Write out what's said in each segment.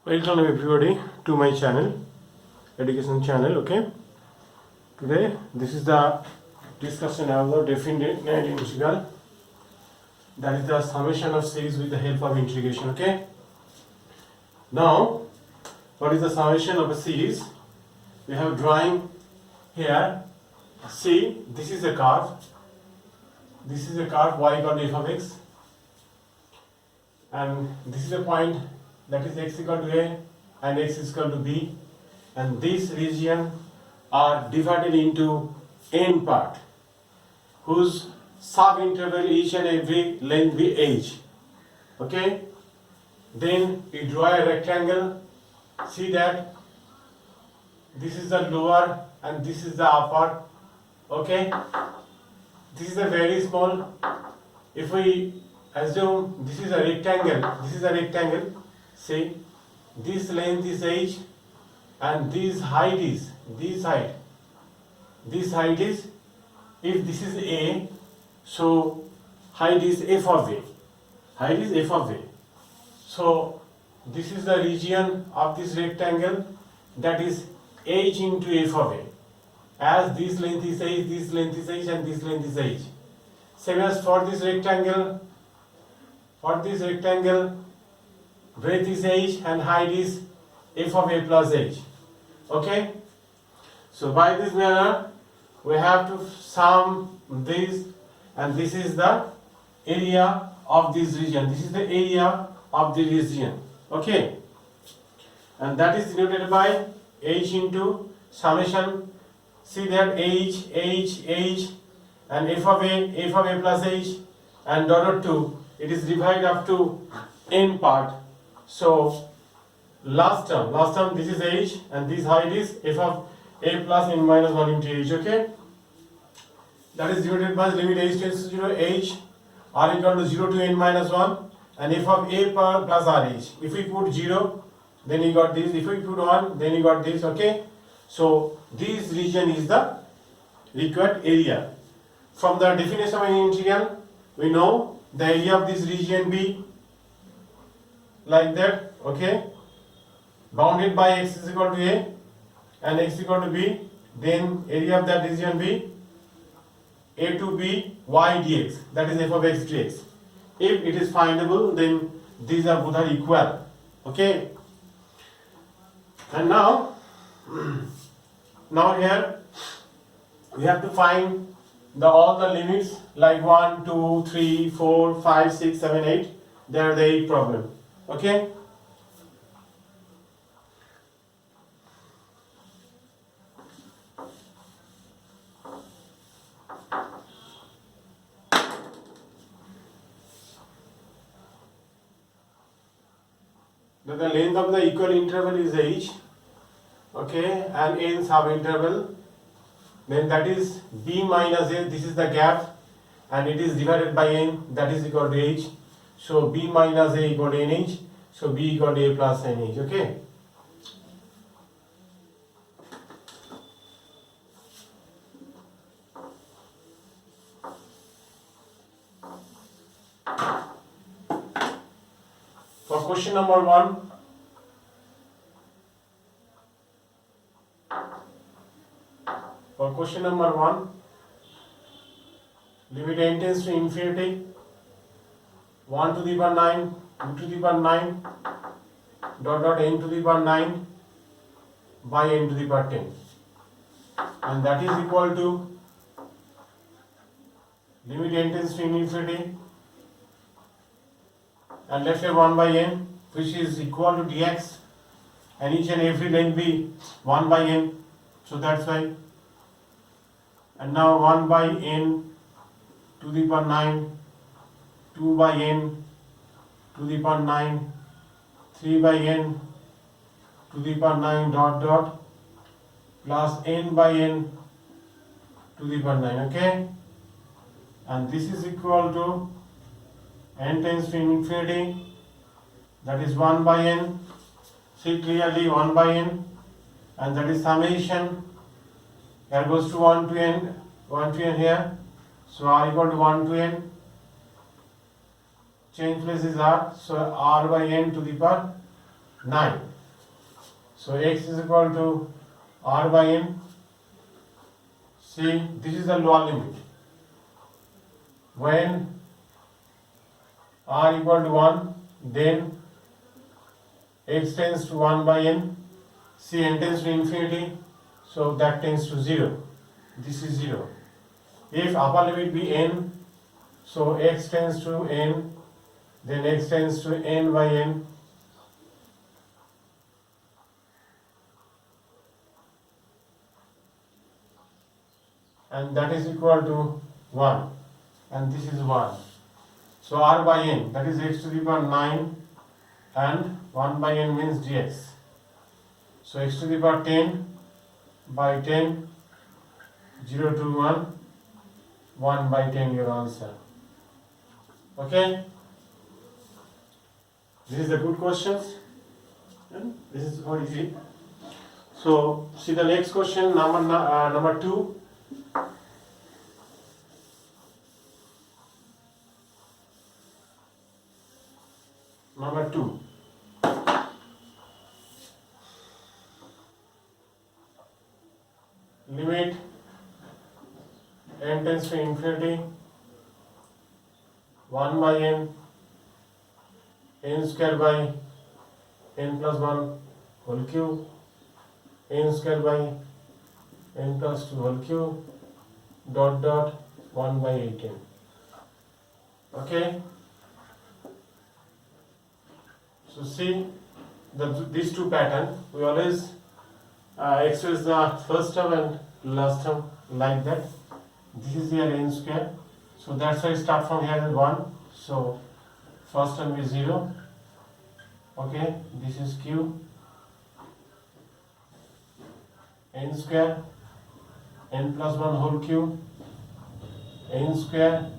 Welcome everybody to my channel, education channel. Okay, today this is the discussion of the definite integral, that is the summation of series with the help of integration. Okay, now what is the summation of a series? We have drawing here. See, this is a curve. This is a curve y equal to f of x, and this is a point that is x equal to a and x is equal to b, and this region are divided into n part whose sub interval each and every length be h. Okay, then we draw a rectangle. See that this is the lower and this is the upper. Okay, this is a very small. If we assume this is a rectangle, see, this length is h and this height is this height is, if this is a, so height is f of a. So this is the region of this rectangle, that is h into f of a, as this length is h, this length is h, and this length is h. Same as for this rectangle, breadth is h and height is f of a plus h. Okay, so by this manner we have to sum this, and this is the area of this region. This is the area of the region. Okay, and that is denoted by h into summation. See that h and f of a plus h and dot 2. It is divided up to n part. So last term this is h and this height is f of a plus n minus 1 into h. Okay, that is denoted by limit h tends to 0, h r equal to 0 to n minus 1 and f of a plus r h. If we put 0, then you got this. If we put 1, then you got this. Okay, so this region is the required area. From the definition of an integral, we know the area of this region be like that. Okay, bounded by x is equal to a and x equal to b, then area of that region be a to b y dx, that is f of x dx. If it is findable, then these are both are equal. Okay, and now here we have to find all the limits, like 1, 2, 3, 4, 5, 6, 7, 8. They are the 8 problem. Okay, the length of the equal interval is h. Okay, and n sub interval, then that is b minus a. This is the gap, and it is divided by n, that is equal to h. So b minus a equal to nh. So b equal to a plus nh. Okay, for question number 1, limit n tends to infinity, 1 to the power 9, 2 to the power 9, dot n to the power 9 by n to the power 10, and that is equal to limit n tends to infinity and left here 1 by n, which is equal to dx, and each and every length be 1 by n. So that's why, and now 1 by n to the power 9, 2 by n to the power 9, 3 by n to the power 9 dot plus n by n to the power 9. Okay, and this is equal to n tends to infinity, that is 1 by n. See clearly 1 by n, and that is summation. Here goes to 1 to n here. So r equal to 1 to n. Change places r, so r by n to the power 9. So x is equal to r by n. See, this is the lower limit. When r equal to 1, then x tends to 1 by n. See, n tends to infinity, so that tends to 0. This is 0. If upper limit be n, so x tends to n, then x tends to n by n. And that is equal to 1, and this is 1. So r by n, that is x to the power 9, and 1 by n means dx. So x to the power 10 by 10, 0 to 1, 1 by 10 your answer. Okay? This is the good questions. This is how easy. So see the next question, number 2. Number 2. Limit n tends to infinity, 1 by n, n square by n plus 1 whole cube, n square by n plus 2 whole cube, dot dot 1 by 18. Okay? So see these two patterns, we always express the first term and last term like that. This is here n square, so that's why I start from here with 1. So first term is 0. Okay, this is q, n square, n plus 1 whole cube, n square,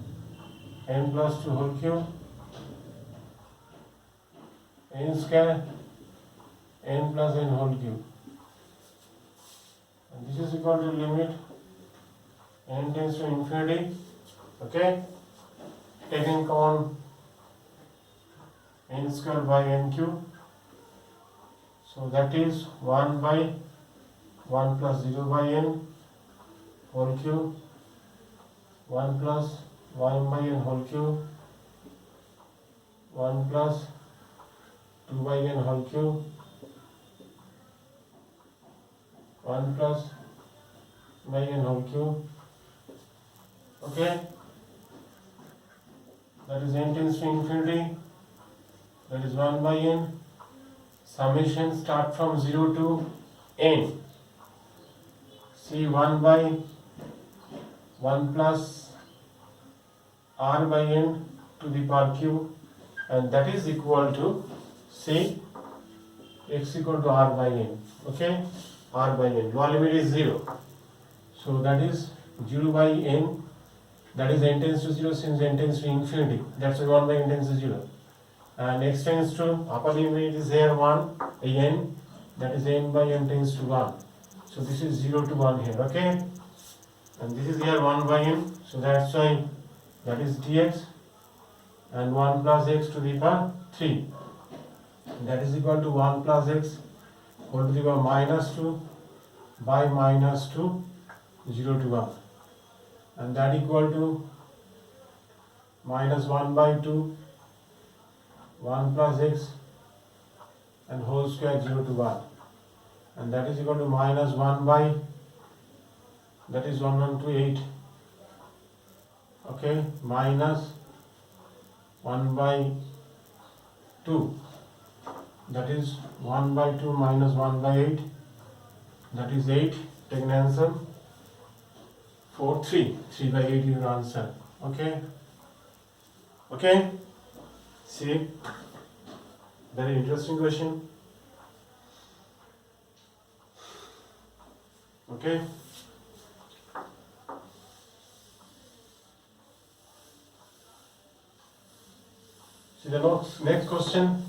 n plus 2 whole cube, n square, n plus n whole cube, and this is equal to limit n tends to infinity. Okay, taking common n square by n cube, so that is 1 by 1 plus 0 by n whole cube, 1 plus 1 by n whole cube, 1 plus 2 by n whole cube, 1 plus by n whole cube. Okay, that is n tends to infinity, that is 1 by n. Summation start from 0 to n. See, 1 by 1 plus r by n to the power cube, and that is equal to, say, x equal to r by n. Okay, r by n, lower limit is 0, so that is 0 by n, that is n tends to 0 since n tends to infinity, that's why 1 by n tends to 0, and x tends to upper limit is here 1, n, that is n by n tends to 1, so this is 0 to 1 here. Okay, and this is here 1 by n, so that's why that is dx, and 1 plus x to the power 3, that is equal to 1 plus x whole to the power minus 2 by minus 2, 0 to 1, and that equal to minus 1 by 2, 1 plus x and whole square 0 to 1, and that is equal to minus 1 by, that is 1 to 8. Okay, minus 1 by 2, that is 1 by 2 minus 1 by 8, that is 8. Take an answer 4, 3. 3 by 8 is your answer. Okay, okay, see, very interesting question. Okay, see the next question.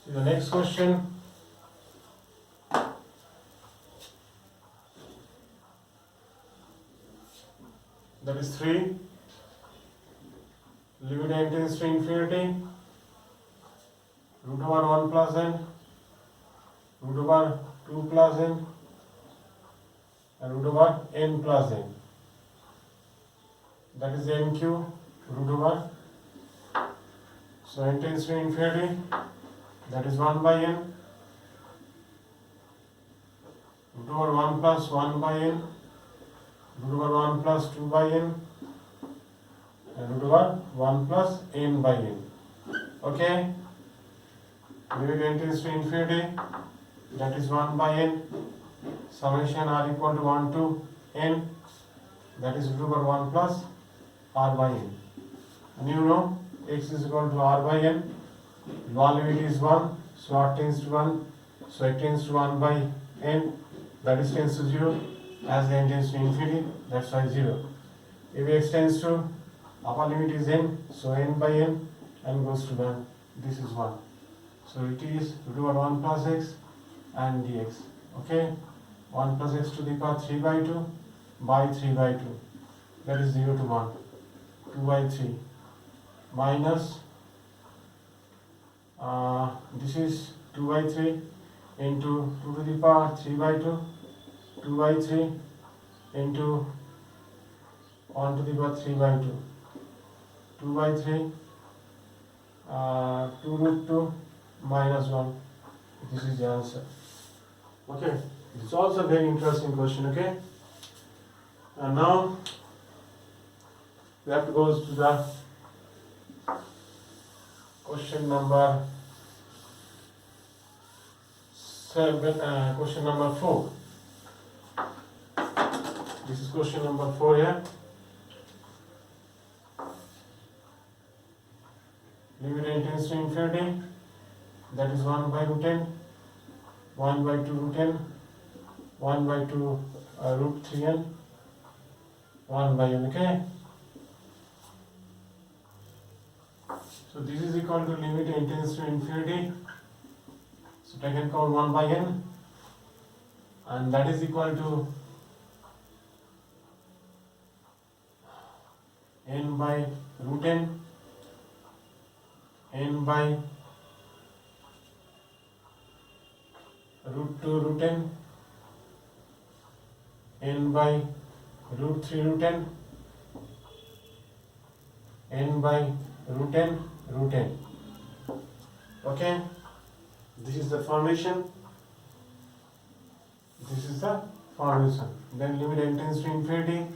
See the next question. That is 3. Limit n tends to infinity, root over 1 plus n, root over 2 plus n, and root over n plus n. That is n cube root over. So n tends to infinity. That is 1 by n. Root over 1 plus 1 by n. Root over 1 plus 2 by n. And root over 1 plus n by n. Okay? Limit n tends to infinity. That is 1 by n. Summation r equal to 1 to n. That is root over 1 plus r by n. And you know x is equal to r by n. Lower limit is 1. So r tends to 1. So it tends to 1 by n. That is tends to 0. As n tends to infinity, that's why 0. If x tends to upper limit is n, so n by n, and goes to 1. This is 1. So it is root over 1 plus x and dx. Okay? 1 plus x to the power 3 by 2 by 3 by 2. That is 0 to 1. 2 by 3 minus this is 2 by 3 into 2 to the power 3 by 2, 2 by 3 into 1 to the power 3 by 2, 2 by 3, 2 root 2 minus 1. This is the answer. Okay, it's also a very interesting question. Okay, and now we have to go to the question number 7, question number 4. This is question number 4 here. Limit n tends to infinity. That is 1 by root n, 1 by 2 root n, 1 by 2 root 3n, 1 by n. Okay. So this is equal to limit n tends to infinity. So I can count 1 by n, and that is equal to n by root n, n by root 2 root n, n by root 3 root n, n by root n root n. Okay, this is the formation. This is the formation. Then limit n tends to infinity.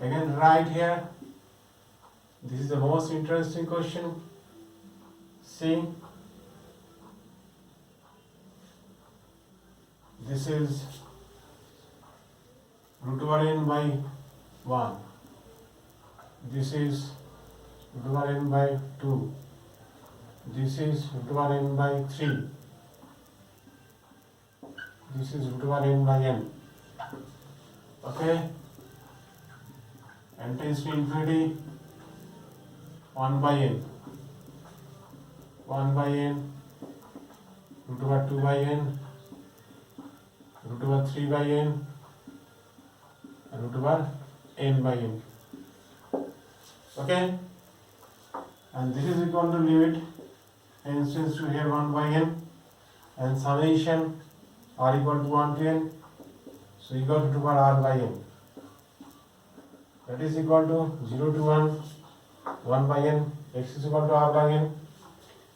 Again, right here. This is the most interesting question. See, this is root over n by 1. This is root over n by 2. This is root over n by 3. This is root over n by n. Okay? N tends to infinity. 1 by n. 1 by n. Root over 2 by n. Root over 3 by n. And root over n by n. Okay? And this is equal to limit n tends to here 1 by n, and summation r equal to 1 to n, so equal to 2 by r by n. That is equal to 0 to 1, 1 by n, x is equal to r by n.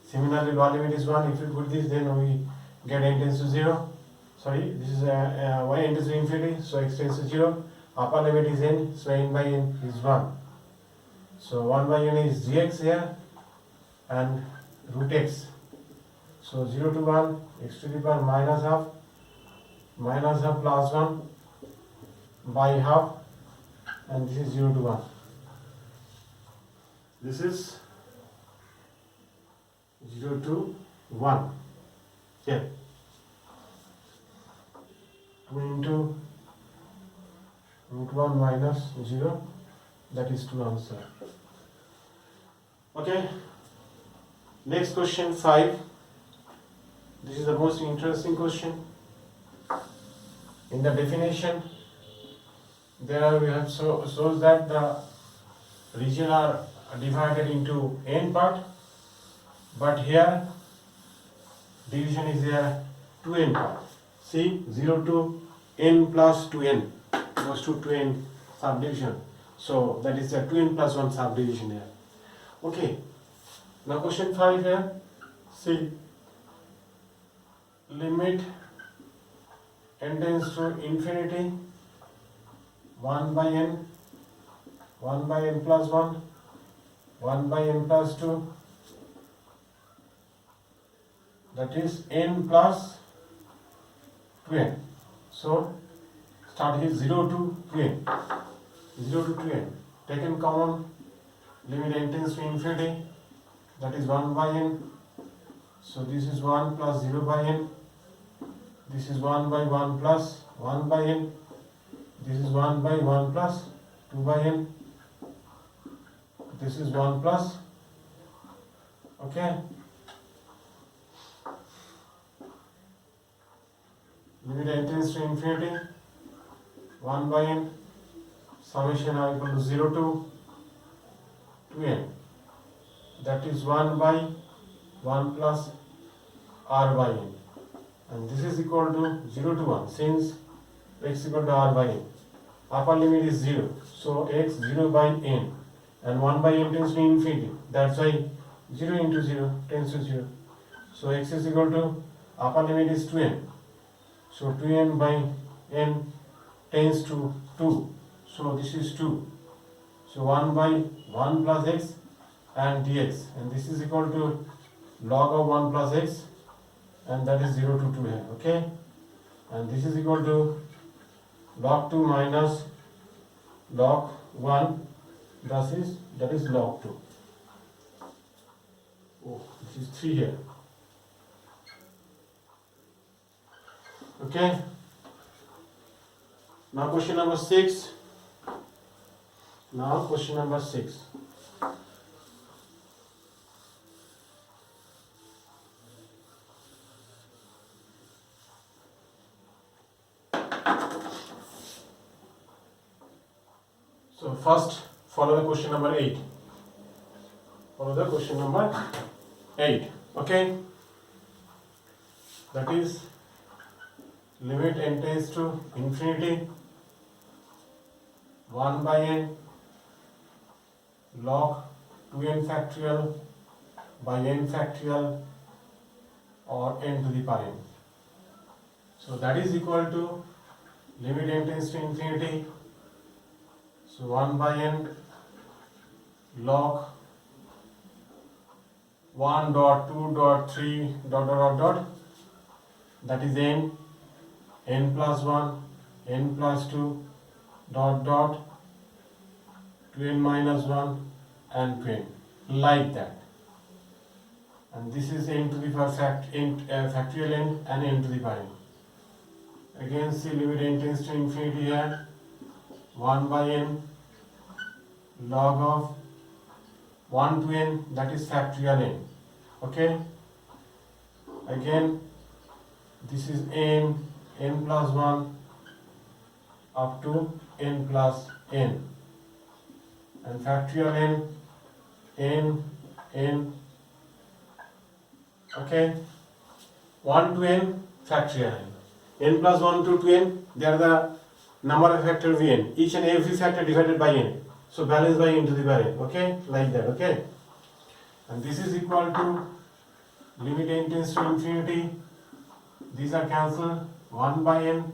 Similarly, lower limit is 1. If you put this, then we get n tends to 0. Sorry, this is y n tends to infinity, so x tends to 0. Upper limit is n, so n by n is 1. So 1 by n is gx here, and root x. So 0 to 1, x to the power minus half plus 1 by half, and this is 0 to 1. This is 0 to 1. Here. 2 into root 1 minus 0, that is 2 answer. Okay. Next question 5. This is the most interesting question. In the definition, there we have shows that the region are divided into n part, but here division is here 2n part. See, 0 to n plus 2n goes to 2n subdivision. So that is the 2n plus 1 subdivision here. Okay. Now question 5 here. See, limit n tends to infinity 1 by n, 1 by n plus 1, 1 by n plus 2, that is n plus 2n. So start here 0 to 2n, 0 to 2n. Taken common, limit n tends to infinity, that is 1 by n. So this is 1 plus 0 by n. This is 1 by 1 plus 1 by n. This is 1 by 1 plus 2 by n. This is 1 plus, okay. Limit n tends to infinity, 1 by n, summation r equal to 0 to 2n. That is 1 by 1 plus r by n. And this is equal to 0 to 1, since x equal to r by n. Upper limit is 0, so x 0 by n, and 1 by n tends to infinity. That's why 0 into 0 tends to 0. So x is equal to, upper limit is 2n. So 2n by n tends to 2. So this is 2. So 1 by 1 plus x and dx. And this is equal to log of 1 plus x. And that is 0 to 2 here. Okay. And this is equal to log 2 minus log 1, that is log 2. Oh, this is 3 here. Okay. Now question number 6. Now question number 6. So first follow the question number 8. Follow the question number 8. Okay. That is limit n tends to infinity 1 by n log 2n factorial by n factorial or n to the power n. So that is equal to limit n tends to infinity. So 1 by n log 1 dot 2 dot 3 dot dot dot dot, that is n, n plus 1, n plus 2 dot dot 2n minus 1 and 2n, like that. And this is n to the power factorial n and n to the power n. Again see limit n tends to infinity here, 1 by n log of 1 to n, that is factorial n. Okay. Again this is n, n plus 1 up to n plus n, and factorial n, n, okay, 1 to n factorial n. N plus 1 to 2n, they are the number of factors of n, each and every factor divided by n. So balance by n to the power n, okay, like that, okay. And this is equal to limit n tends to infinity, these are cancelled, 1 by n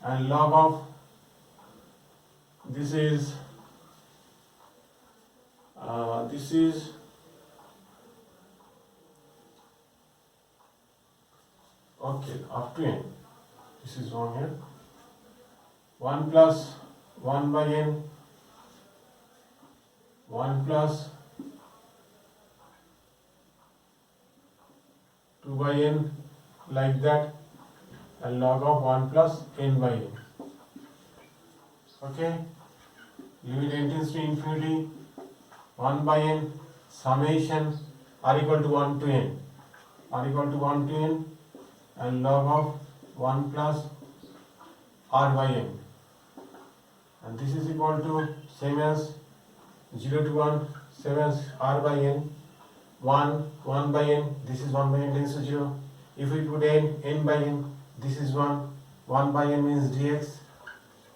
and log of, this is okay, up to n, this is wrong here, 1 plus 1 by n, 1 plus 2 by n, like that, and log of 1 plus n by n. Okay, limit n tends to infinity, 1 by n, summation r equal to 1 to n, r equal to 1 to n, and log of 1 plus r by n. And this is equal to same as 0 to 1, same as r by n, 1 by n, this is 1 by n tends to 0, if we put n by n, this is 1 by n means dx,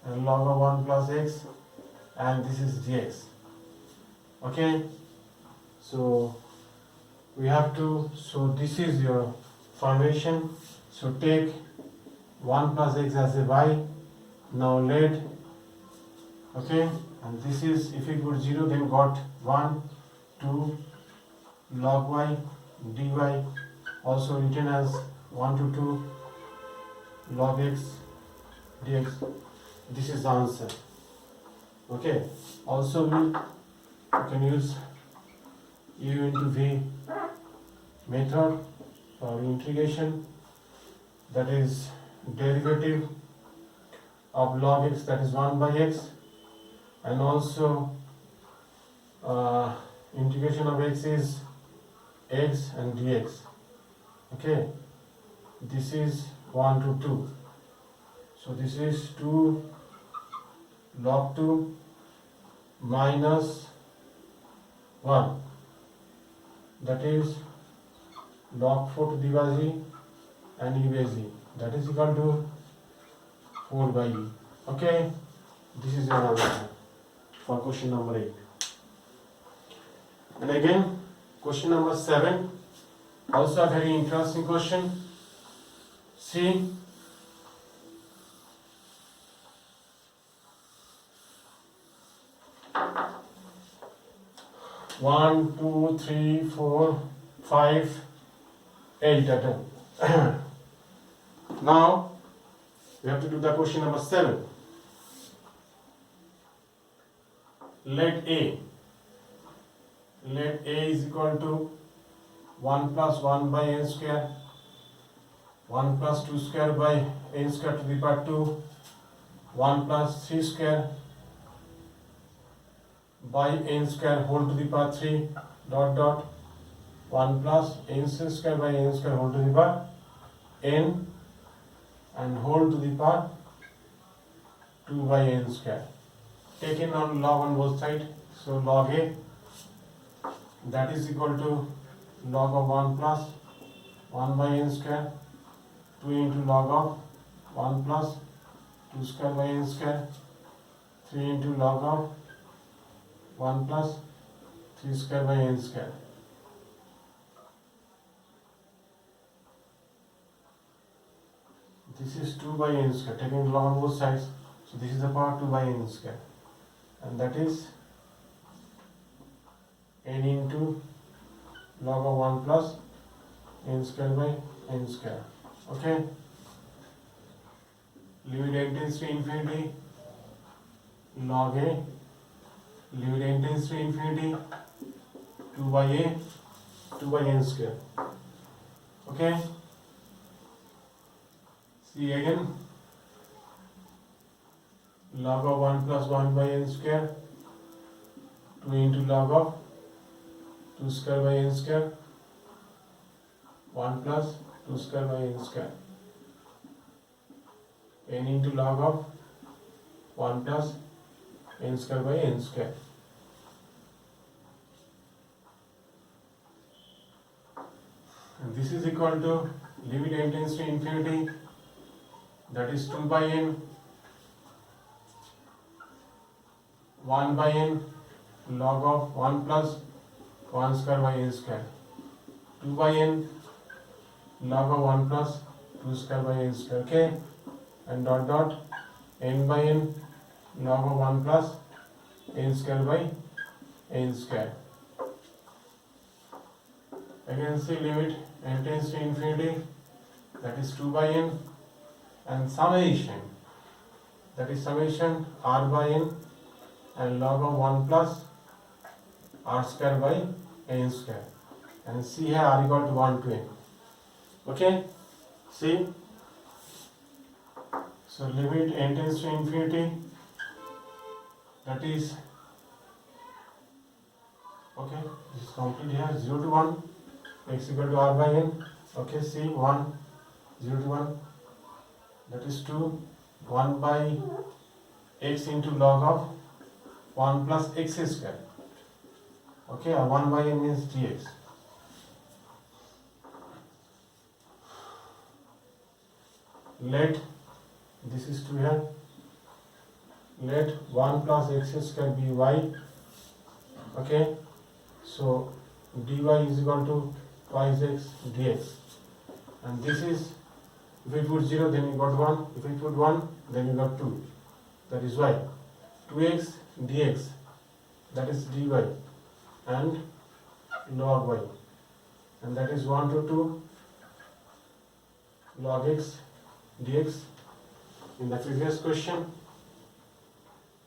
and log of 1 plus x, and this is dx. Okay, so we have to, so this is your formation. So take 1 plus x as a y, now let, okay, and this is, if we put 0, then got 1, 2 log y dy, also written as 1 to 2 log x dx. This is the answer. Okay, also we can use u into v method for integration, that is derivative of log x, that is 1 by x, and also integration of x is x and dx. Okay, this is 1 to 2, so this is 2 log 2 minus 1, that is log 4 to the power g and e by z, that is equal to 4 by e. Okay, this is your answer for question number 8. And again, question number 7, also a very interesting question. See, one, two, three, four, 5, 8 attempt. Now we have to do the question number 7. Let A is equal to 1 plus 1 by n square, 1 plus 2 square by n square to the power 2, 1 plus 3 square by n square whole to the power 3 dot dot 1 plus n square by n square whole to the power n and whole to the power 2 by n square. Taken on log on both sides, so log a, that is equal to log of 1 plus 1 by n square, 2 into log of 1 plus 2 square by n square, 3 into log of 1 plus 3 square by n square. This is 2 by n square, taking log on both sides, so this is the power 2 by n square, and that is n into log of 1 plus n square by n square. Okay, limit n tends to infinity, log a, limit n tends to infinity, 2 by a, 2 by n square. Okay, see again, log of 1 plus 1 by n square, 2 into log of 2 square by n square, 1 plus 2 square by n square, n into log of 1 plus n square by n square. And this is equal to limit n tends to infinity, that is 2 by n, 1 by n log of 1 plus 1 square by n square, 2 by n log of 1 plus 2 square by n square. Okay, and dot dot n by n log of 1 plus n square by n square. Again see limit n tends to infinity, that is 2 by n, and summation, that is summation r by n and log of 1 plus r square by n square, and see here r equal to 1 to n. Okay, see, so limit n tends to infinity, that is, okay, this is complete here, 0 to 1, x equal to r by n. Okay, see, 1, 0 to 1, that is 2, 1 by x into log of 1 plus x square. Okay, 1 by n means dx. let this is 2 here, let 1 plus x square be y. Okay, so dy is equal to twice x dx, and this is, if we put 0 then you got 1, if we put 1 then you got 2, that is y. 2x dx, that is dy, and log y, and that is 1 to 2 log x dx. In the previous question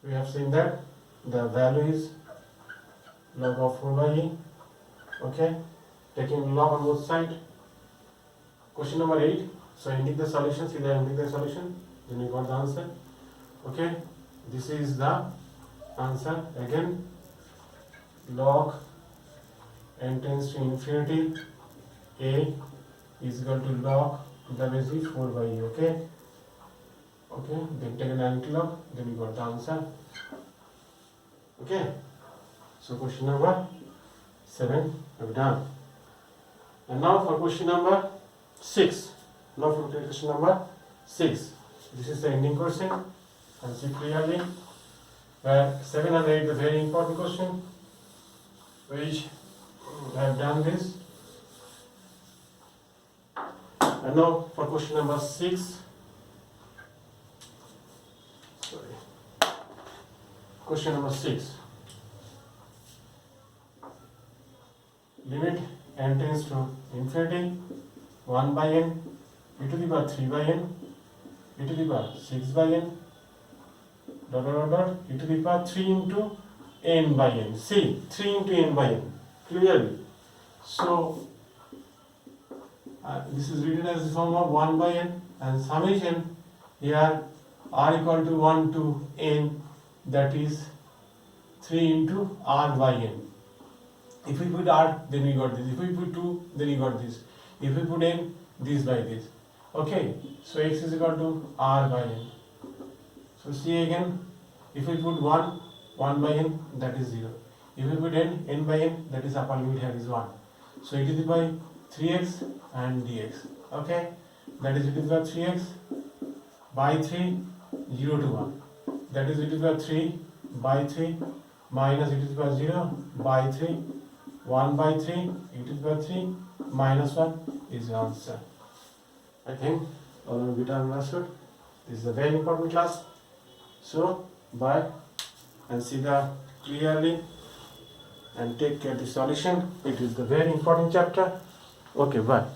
we have seen that the value is log of 4 by e. Okay, taking log on both sides. Question number 8. So indicate the solution. See the indicate the solution, then you got the answer. Okay, this is the answer. Again, log n tends to infinity, a is equal to log w 4 by e. Okay, okay, then take an anti-log, then you got the answer. Okay, so question number 7 I've done. And now for question number 6. Now for question number 6. This is the ending question, and see clearly where 7 and 8 the very important question, which I have done this. And now for question number 6. Sorry. Question number 6. Limit n tends to infinity, 1 by n, e to the power 3 by n, e to the power 6 by n, dot dot dot, e to the power 3 into n by n. See, 3 into n by n, clearly. So, this is written as the form of 1 by n, and summation here r equal to 1 to n, that is 3 into r by n. If we put r, then we got this. If we put 2, then we got this. If we put n, this by this. Okay, so x is equal to r by n. So see again, if we put 1 by n, that is 0. If we put n by n, that is upper limit here is 1. So e to the power 3x and dx. Okay, that is e to the power 3x by 3, 0 to 1. That is e to the power 3 by 3 minus e to the power 0 by 3, 1 by 3, e to the power 3 minus 1 is the answer. I think all of you have understood. This is a very important class. So bye, and see the clearly, and take care of the solution. It is the very important chapter. Okay, bye.